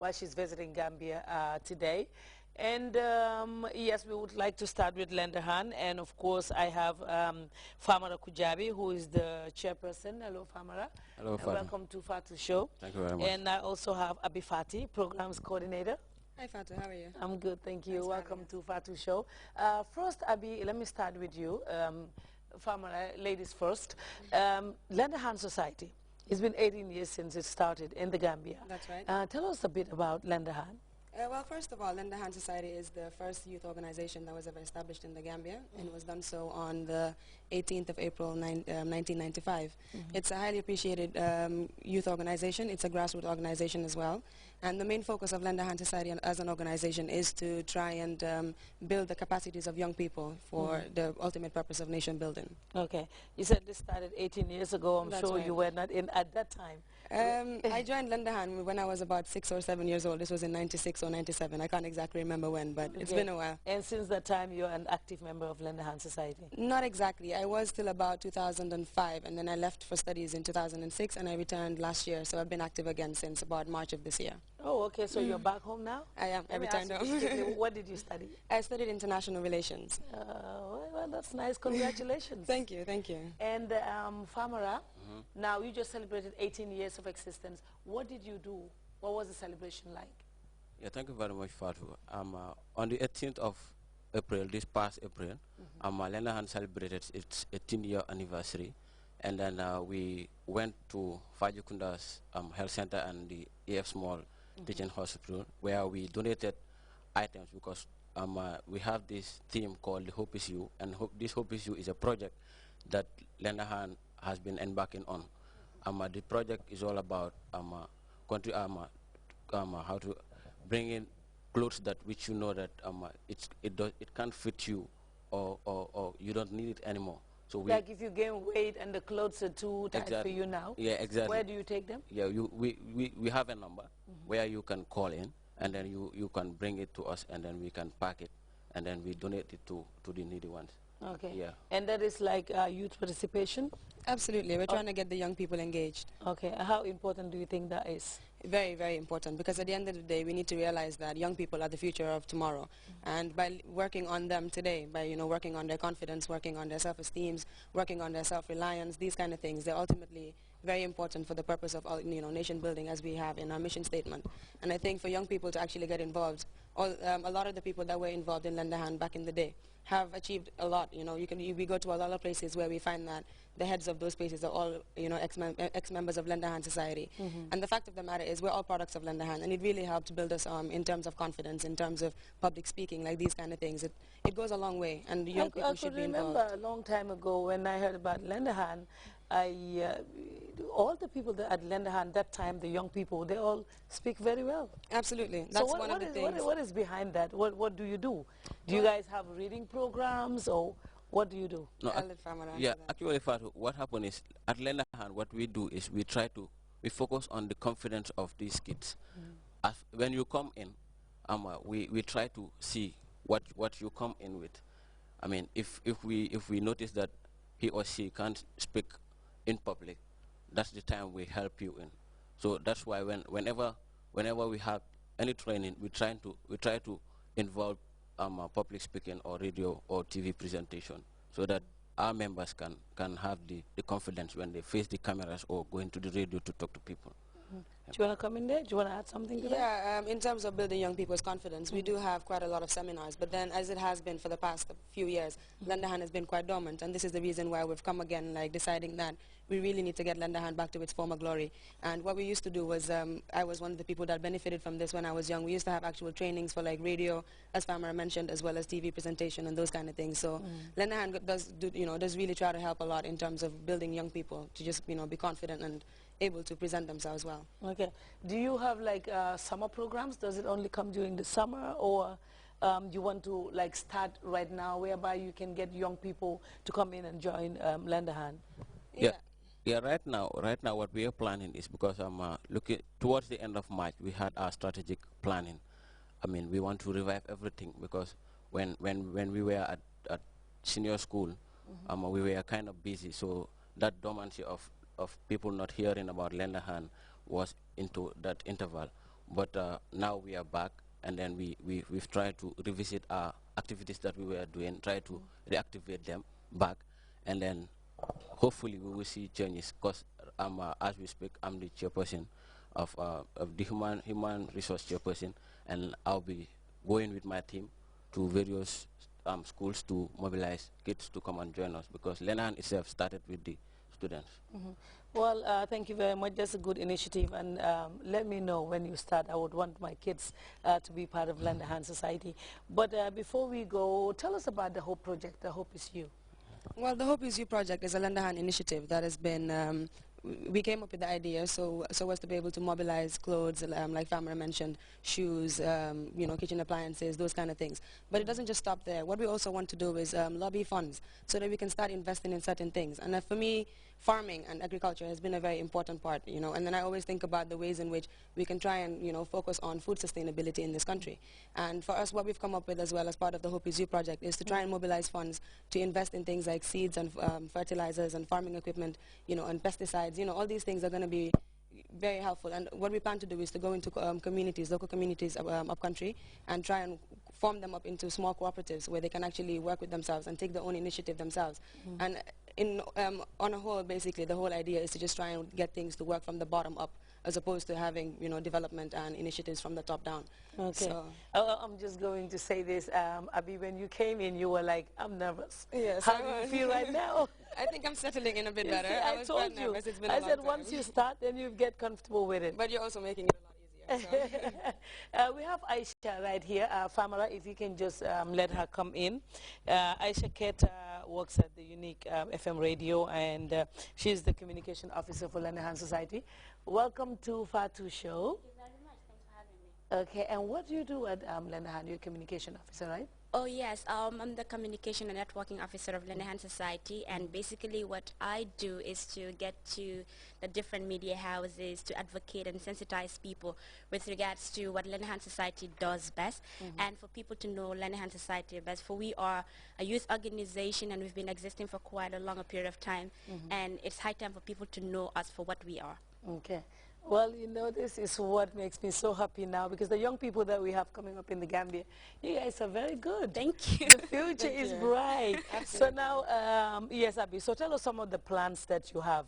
while she's visiting Gambia today. And yes, we would like to start with Lenderhan. And of course, I have Famara Kujabi, who is the chairperson. Hello, Famara. Hello, and Fatu. welcome to Fatu Show. Thank you very much. And I also have Abifati, programs coordinator. Hi, Fatu. How are you? I'm good, thank you. Thanks Welcome to Fatu Show. First, Abi, let me start with you. Famara, ladies first. Lenderhan Society. It's been 18 years since it started in the Gambia. That's right. Tell us a bit about Lenderhan. Well, first of all, Lenderhan Society is the first youth organization that was ever established in the Gambia, and it was done so on the 18th of April, 1995. It's a highly appreciated youth organization. It's a grassroots organization as well. And the main focus of Lenderhan Society as an organization is to try and build the capacities of young people for the ultimate purpose of nation building. Okay. You said this started 18 years ago. I'm That's sure right. you were not in at that time. I joined Lenderhan when I was about 6 or 7 years old. This was in 96 or 97. I can't exactly remember when, but it's been a while. And since that time, you're an active member of Lenderhan Society? Not exactly. I was till about 2005, and then I left for studies in 2006, and I returned last year. So I've been active again since about March of this year. Oh, okay. So you're back home now? I am. I returned home. What did you study? I studied international relations. Well, that's nice. Congratulations. Thank you. Thank you. And Famara, now you just celebrated 18 years of existence. What did you do? What was the celebration like? Yeah, thank you very much, Fatu. On the 18th of April, this past April, Lenderhan celebrated its 18-year anniversary, and then we went to Fajukunda's health center and the AF Small Teaching Hospital, where we donated items because we have this theme called the Hope is You, and this Hope is You is a project that Lenderhan has been embarking on. The project is all about how to bring in clothes that which you know that it can't fit you, or you don't need it anymore. So like if you gain weight and the clothes are too tight for you now. Yeah, exactly. Where do you take them? Yeah, we have a number where you can call in, and then you can bring it to us, and then we can pack it, and then we donate it to the needy ones. Okay. Yeah. And that is like youth participation? Absolutely. We're trying to get the young people engaged. Okay. How important do you think that is? Very, very important, because at the end of the day, we need to realize that young people are the future of tomorrow. And by working on them today, by working on their confidence, working on their self-esteem, working on their self-reliance, these kind of things, they're ultimately very important for the purpose of nation building, as we have in our mission statement. And I think for young people to actually get involved, a lot of the people that were involved in Lenderhan back in the day have achieved a lot. We go to a lot of places where we find that the heads of those places are all ex-members of Lenderhan Society. And the fact of the matter is we're all products of Lenderhan, and it really helped build us in terms of confidence, in terms of public speaking, like these kind of things. It goes a long way, and young people should be involved. I could remember a long time ago when I heard about Lenderhan, all the people that at Lenderhan that time, the young people, they all speak very well. Absolutely. That's so one of the things. What is behind that? What do you do? Do you guys have reading programs, or what do you do? No, actually, Fatu, what happened is at Lenderhan, what we do is we focus on the confidence of these kids. When you come in, we try to see what you come in with. I mean, if we notice that he or she can't speak in public, that's the time we help you in. So that's why whenever we have any training, we try to involve public speaking or radio or TV presentation, so that our members can have the confidence when they face the cameras or go into the radio to talk to people. Do you want to come in there? Do you want to add something to that? Yeah, in terms of building young people's confidence, we do have quite a lot of seminars, but then as it has been for the past few years, Lenderhan has been quite dormant, and this is the reason why we've come again, like deciding that we really need to get Lenderhan back to its former glory. And what we used to do was, I was one of the people that benefited from this when I was young. We used to have actual trainings for like radio, as Famara mentioned, as well as TV presentation and those kind of things. So Lenderhan does really try to help a lot in terms of building young people to just be confident and able to present themselves well. Okay. Do you have like summer programs? Does it only come during the summer, or you want to like start right now, whereby you can get young people to come in and join Lenderhan? Yeah. Right now, what we are planning is, because I'm looking towards the end of March, we had our strategic planning. I mean, we want to revive everything, because when we were at senior school, we were kind of busy. So that dormancy of people not hearing about Lenderhan was into that interval. But now we are back, and then we've tried to revisit our activities that we were doing, try to reactivate them back, and then hopefully we will see changes. Because as we speak, I'm the chairperson of the human resource chairperson, and I'll be going with my team to various schools to mobilize kids to come and join us, because Lenahan itself started with the students. Well, thank you very much. That's a good initiative, and let me know when you start. I would want my kids to be part of Lend a Hand Society. But before we go, tell us about the Hope Project. The Hope is You. Well, the Hope is You project is a Lend a Hand initiative that has been, we came up with the idea so as to be able to mobilize clothes, like Famara mentioned, shoes, you know, kitchen appliances, those kind of things. But it doesn't just stop there. What we also want to do is lobby funds so that we can start investing in certain things. And for me, farming and agriculture has been a very important part, you know, and then I always think about the ways in which we can try and, you know, focus on food sustainability in this country. And for us, what we've come up with as well as part of the Hope is You project is to try and mobilize funds to invest in things like seeds and fertilizers and farming equipment, you know, and pesticides. You know, all these things are going to be very helpful. And what we plan to do is to go into communities, local communities up country, and try and form them up into small cooperatives where they can actually work with themselves and take their own initiative themselves. And on a whole, basically, the whole idea is to just try and get things to work from the bottom up, as opposed to having, you know, development and initiatives from the top down. Okay. So I'm just going to say this, Abby, when you came in, you were like, I'm nervous. yes, How do you feel right now? I think I'm settling in a bit You better. see, I was told quite you. nervous. It's been a I long said time. once you start, then you get comfortable with it. But you're also making it a lot easier. So. We have Aisha right here. Famara, if you can just let her come in. Aisha Keta works at the Unique FM radio, and she's the communication officer for Lend a Hand Society. Welcome to Fatu Show. Thank you very much. Thanks for having me. Okay, and what do you do at Lend a Hand? You're a communication officer, right? Oh yes, I'm the communication and networking officer of Lend a Hand Society, and basically what I do is to get to the different media houses to advocate and sensitize people with regards to what Lend a Hand Society does best, and for people to know Lend a Hand Society best. For we are a youth organization, and we've been existing for quite a longer period of time, and it's high time for people to know us for what we are. Okay. Well, you know, this is what makes me so happy now, because the young people that we have coming up in the Gambia, you guys are very good. Thank you. The future is bright. So now, yes, Abby, so tell us some of the plans that you have.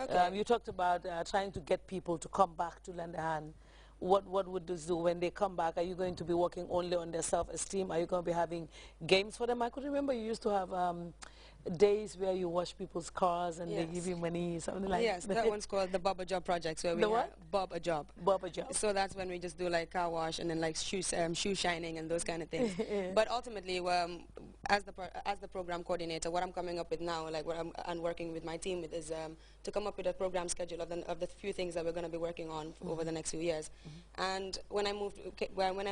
Okay. You talked about trying to get people to come back to Lend a Hand. What would this do when they come back? Are you going to be working only on their self-esteem? Are you going to be having games for them? I could remember you used to have days where you wash people's cars and they give you money, something like that. Yes, that one's called the Bob a Job projects, where we The what? Bob a Job. Bob a Job. So that's when we just do like car wash and then like shoe shining and those kind of things. But ultimately, as the program coordinator, what I'm coming up with now, like what I'm working with my team with, is to come up with a program schedule of the few things that we're going to be working on over the next few years. And when I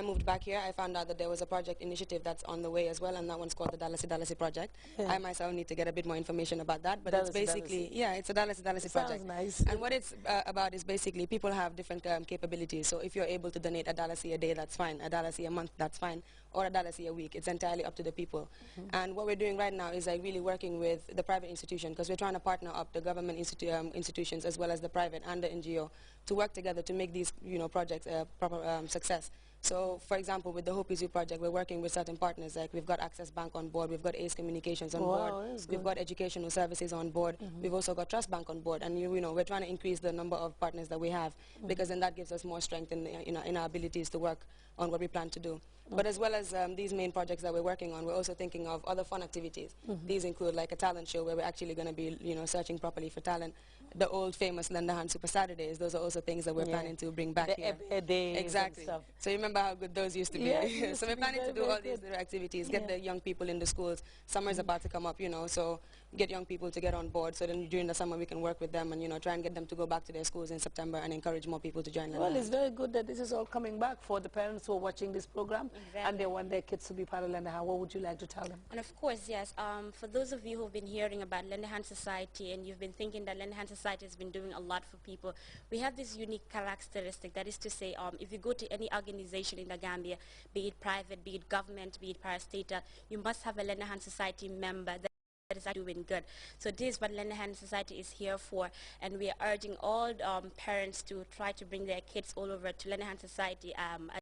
moved back here, I found out that there was a project initiative that's on the way as well, and that one's called the Dalasi project. I myself need to get a bit more information about that, but it's basically, yeah, it's a Dalasi project. Sounds nice. And what it's about is basically people have different capabilities. So if you're able to donate $1 a day, that's fine. $1 a month, that's fine. Or $1 a week. It's entirely up to the people. And what we're doing right now is like really working with the private institution, because we're trying to partner up the government institutions as well as the private and the NGO to work together to make these, you know, projects a proper success. So, for example, with the Hope is You project, we're working with certain partners. Like we've got Access Bank on board, we've got Ace Communications on board, we've got Educational Services on board, we've also got Trust Bank on board, and you know, we're trying to increase the number of partners that we have, because then that gives us more strength in our abilities to work on what we plan to do. But as well as these main projects that we're working on, we're also thinking of other fun activities. These include like a talent show where we're actually going to be, you know, searching properly for talent. The old famous Lend a Hand Super Saturdays, those are also things that we're planning to bring back here. Exactly. So you remember how good those used to be? Yes, so we're planning to do all these little activities, get the young people in the schools. Summer's about to come up, you know, so get young people to get on board, so then during the summer we can work with them and, you know, try and get them to go back to their schools in September and encourage more people to join them. Well, it's very good that this is all coming back for the parents who are watching this program and they want their kids to be part of Lend a Hand. What would you like to tell them? And of course, yes, for those of you who've been hearing about Lend a Hand Society and you've been thinking that Lend a Hand Society has been doing a lot for people, we have this unique characteristic, that is to say, if you go to any organization in the Gambia, be it private, be it government, be it parastatal, you must have a Lend a Hand Society member is actually doing good. So this is what Lenderhan Society is here for, and we are urging all parents to try to bring their kids all over to Lenderhan Society.